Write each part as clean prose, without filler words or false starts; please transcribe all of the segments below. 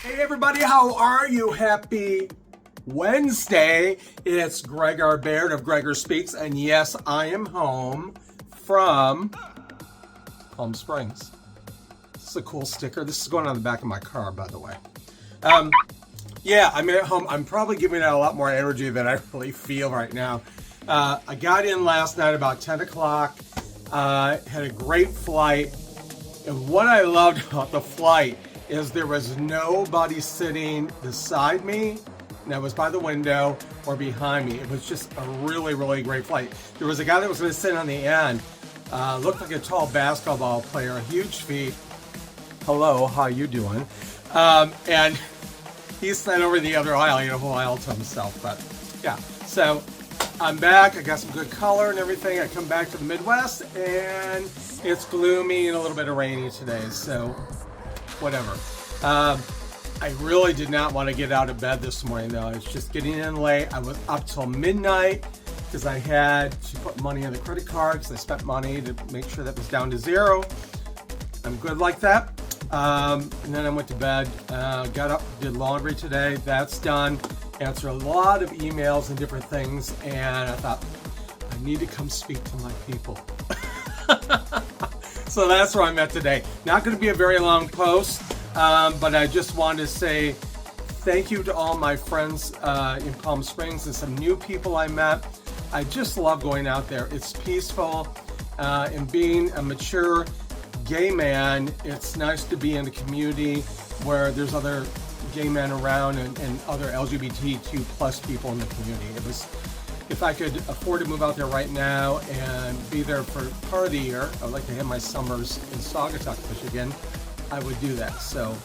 Hey everybody, how are you? Happy Wednesday. It's Gregor Baird of Gregor Speaks, and yes, I am home from Palm Springs. This is a cool sticker. This is going on the back of my car, by the way. Yeah, I'm at home. I'm probably giving out a lot more energy than I really feel right now. I got in last night about 10 o'clock, had a great flight, and what I loved about the flight is there was nobody sitting beside me, that was by the window, or behind me. It was just a really, really great flight. There was a guy that was going to sit on the end, looked like a tall basketball player, huge feet. Hello, how you doing? And he sat over the other aisle, he had a whole aisle to himself, but yeah. So I'm back, I got some good color and everything. I come back to the Midwest and it's gloomy and a little bit of rainy today, so whatever. I really did not want to get out of bed this morning though. I was just getting in late. I was up till midnight because I had to put money on the credit card because I spent money to make sure that was down to zero. I'm good like that. And then I went to bed, got up, did laundry today. That's done. Answered a lot of emails and different things, and I thought, I need to come speak to my people. So that's where I'm at today. Not going to be a very long post, but I just wanted to say thank you to all my friends in Palm Springs and some new people I met. I just love going out there. It's peaceful, and being a mature gay man, it's nice to be in a community where there's other gay men around and other LGBTQ+ people in the community. It was, if I could afford to move out there right now and be there for part of the year, I would like to have my summers in Saugatuck, Michigan, I would do that. So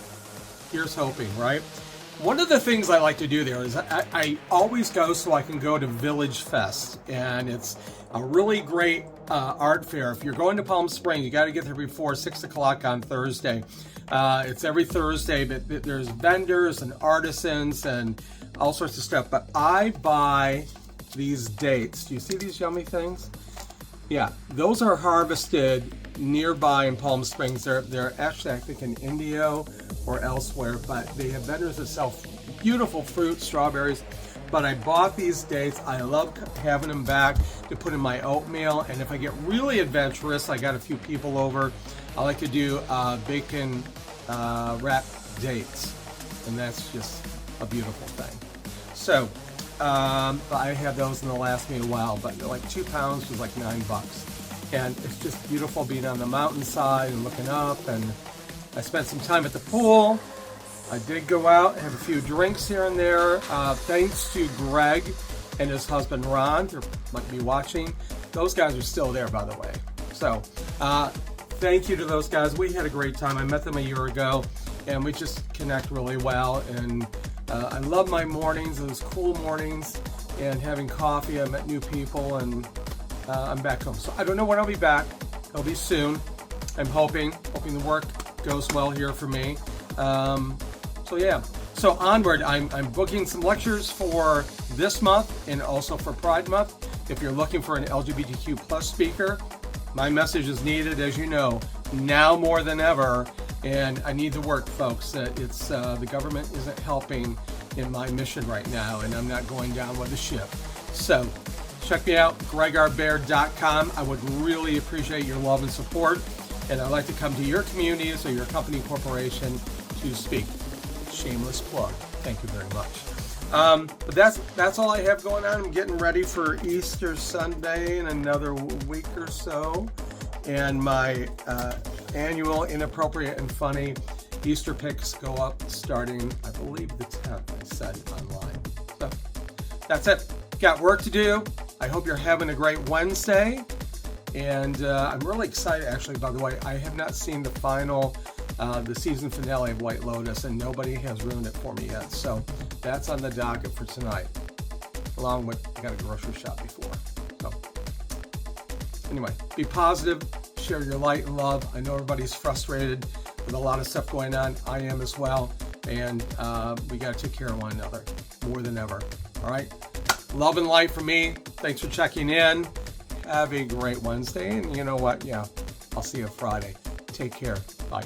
here's hoping, right? One of the things I like to do there is I always go so I can go to Village Fest, and it's a really great art fair. If you're going to Palm Springs, you got to get there before 6 o'clock on Thursday. It's every Thursday, but there's vendors and artisans and all sorts of stuff. But I buy these dates. Do you see these yummy things? Yeah, those are harvested nearby in Palm Springs. They're actually, I think, in Indio or elsewhere, but they have vendors that sell beautiful fruit, strawberries. But I bought these dates. I love having them back to put in my oatmeal. And if I get really adventurous, I got a few people over, I like to do bacon wrapped dates. And that's just a beautiful thing. So I had those, and they'll last me a while, but they're like 2 pounds was like $9. And it's just beautiful being on the mountainside and looking up. And I spent some time at the pool. I did go out and have a few drinks here and there. Thanks to Greg and his husband Ron, they might be watching. Those guys are still there, by the way. So thank you to those guys. We had a great time. I met them a year ago, and we just connect really well. And I love my mornings, those cool mornings, and having coffee. I met new people, and I'm back home. So I don't know when I'll be back. It'll be soon. I'm hoping the work goes well here for me. So yeah, so onward, I'm booking some lectures for this month and also for Pride Month. If you're looking for an LGBTQ+ speaker, my message is needed, as you know, now more than ever, and I need the work, folks. It's the government isn't helping in my mission right now, and I'm not going down with the ship. So check me out, gregorbaird.com. I would really appreciate your love and support, and I'd like to come to your communities or your company, corporation, to speak. Shameless plug. Thank you very much. But that's all I have going on. I'm getting ready for Easter Sunday in another week or so, and my annual Inappropriate and Funny Easter picks go up starting, I believe, the 10th. I said online. So that's it. Got work to do. I hope you're having a great Wednesday, and I'm really excited. Actually, by the way, I have not seen the final. The season finale of White Lotus, and nobody has ruined it for me yet. So that's on the docket for tonight, along with I got a grocery shop before. So anyway, be positive, share your light and love. I know everybody's frustrated with a lot of stuff going on. I am as well, and we got to take care of one another more than ever. All right, love and light from me. Thanks for checking in. Have a great Wednesday, and you know what? Yeah, I'll see you Friday. Take care. Bye.